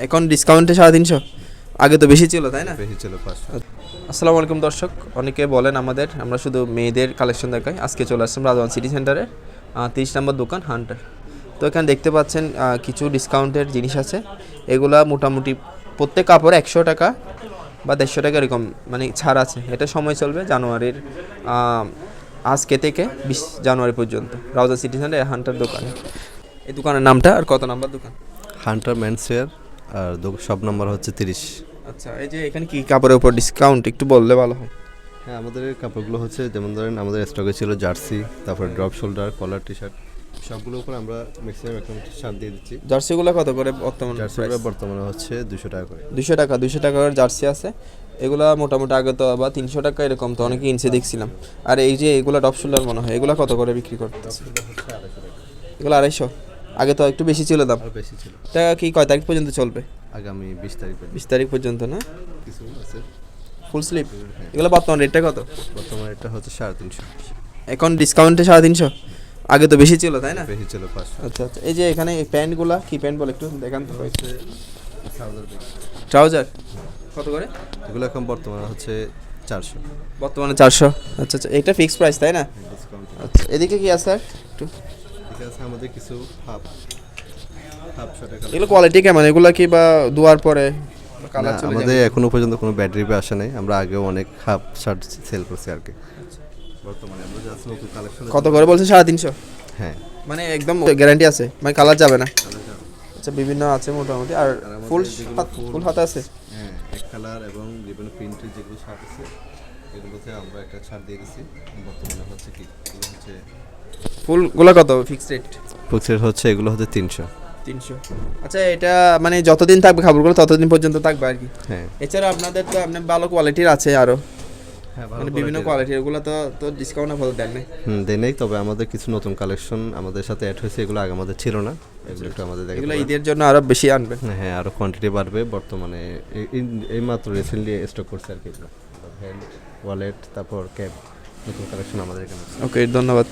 এখন ডিসকাউন্টে 350, আগে তো বেশি ছিল তাই না? বেশি ছিল 500। আসসালামু আলাইকুম দর্শক, অনেকে বলেন আমরা শুধু মেয়েদের কালেকশন দেখাই। আজকে চলে আসলাম রাজওয়ান সিটি সেন্টারে 30 নম্বর দোকান হান্টার। তো এখানে দেখতে পাচ্ছেন কিছু ডিসকাউন্টের জিনিস আছে। এগুলা মোটামুটি প্রত্যেক কাপড়ে 100 টাকা বা 150 টাকা এরকম মানে ছাড় আছে। এটা সময় চলবে জানুয়ারির আজকে থেকে 20 জানুয়ারি পর্যন্ত রাজওয়ান সিটি সেন্টারে হান্টার দোকানে। এই দোকানের নামটা আর কত নাম্বার দোকান? হান্টার মেন্সওয়্যার, আর সব নাম্বার হচ্ছে 30। আচ্ছা, এই যে এখানে কি কাপড়ের উপর ডিসকাউন্ট একটু বললে ভালো হয়। হ্যাঁ, আমাদের কাপড়গুলো হচ্ছে যেমন ধরেন আমাদের স্টকে ছিল জার্সি, তারপর ড্রপ শোল্ডার, কলার টি শার্ট, সবগুলোর উপর আমরা ম্যাক্সিমাম একটা ছাড় দিয়ে দিচ্ছি। জার্সিগুলো কত করে বর্তমানে? জার্সিগুলো বর্তমানে হচ্ছে 200 টাকা করে। 200 টাকার জার্সি আছে। এগুলা মোটামুটি আগে তো বা 300 টাকা এরকম তো অনেকে ইনসে দেখছিলাম। আর এই যে এগুলা টপ শোল্ডার মনে হয়, এগুলা কত করে বিক্রি করতেছে? এগুলো 250, আগে তো একটু বেশি ছিল দাম। আরও বেশি ছিল। এটা কি কয় তারিখ পর্যন্ত চলবে? আগামী 20 তারিখ 20 তারিখ পর্যন্ত না? কিছু আছে ফুল স্লিপ। এগুলো বর্তমান রেটটা কত? বর্তমানে এটা হচ্ছে 350। এখন ডিসকাউন্টে 350, আগে তো বেশি ছিল তাই না? বেশি ছিল 500। আচ্ছা আচ্ছা, এই যে এখানে প্যান্টগুলা কি প্যান্ট বলে একটু দেখান তো। ট্রাউজার কত করে? এগুলো এখন বর্তমানে হচ্ছে 400। বর্তমানে 400। আচ্ছা আচ্ছা, এটা ফিক্সড প্রাইস তাই না? ডিসকাউন্ট। আচ্ছা, এদিকে কি আছে স্যার একটু? ঠিক আছে, আমাদের কিছু হাফ শর্টের এগুলো কোয়ালিটি কেমন? এগুলো কি বা ধোয়ার পরে কালার চলে আমাদের যাবে? এখনো পর্যন্ত কোনো ব্যাড রিভিউ আসে নাই। আমরা আগেও অনেক হাফ শার্ট সেল করছি আর কি। বর্তমানে আমরা জাস্ট নতুন কালেকশন। কত করে বলছে? 350? হ্যাঁ, মানে একদম গ্যারান্টি আছে, মানে কালার যাবে না? আচ্ছা, বিভিন্ন আছে মোটামুটি। আর ফুল হাতা আছে? হ্যাঁ, এক কালার এবং বিভিন্ন প্রিন্টের যেগুলো শার্ট আছে এগুলোতে আমরা একটা ছাড় দিয়ে দিচ্ছি। বর্তমানে হচ্ছে কি এগুলো হচ্ছে ফুলগুলো কত ফিক্সড রেট? ফিক্সড হচ্ছে এগুলো হচ্ছে 300। 300। আচ্ছা, এটা মানে যতদিন থাকবে খাবারগুলো ততদিন পর্যন্ত থাকবে আর কি। হ্যাঁ এছাড়া আপনাদের তো আপনার ভালো কোয়ালিটির আছে আরো, হ্যাঁ, মানে বিভিন্ন কোয়ালিটির। এগুলো তো ডিসকাউন্ট আপাতত দেন না? দেয় নেই, তবে আমাদের কিছু নতুন কালেকশন আমাদের সাথে অ্যাড হয়েছে। এগুলো আগে আমাদের ছিল না, এগুলো একটু আমাদের দেখে এগুলো ঈদের জন্য আরো বেশি আনবে। হ্যাঁ, আরও কোয়ান্টিটি বাড়বে। বর্তমানে এই মাত্র রিসেন্টলি স্টক করছে আর কি। এগুলো হ্যান্ড ওয়ালেট, তারপর ক্যাপ, নতুন কালেকশন আমাদের এখানে। ওকে, ধন্যবাদ।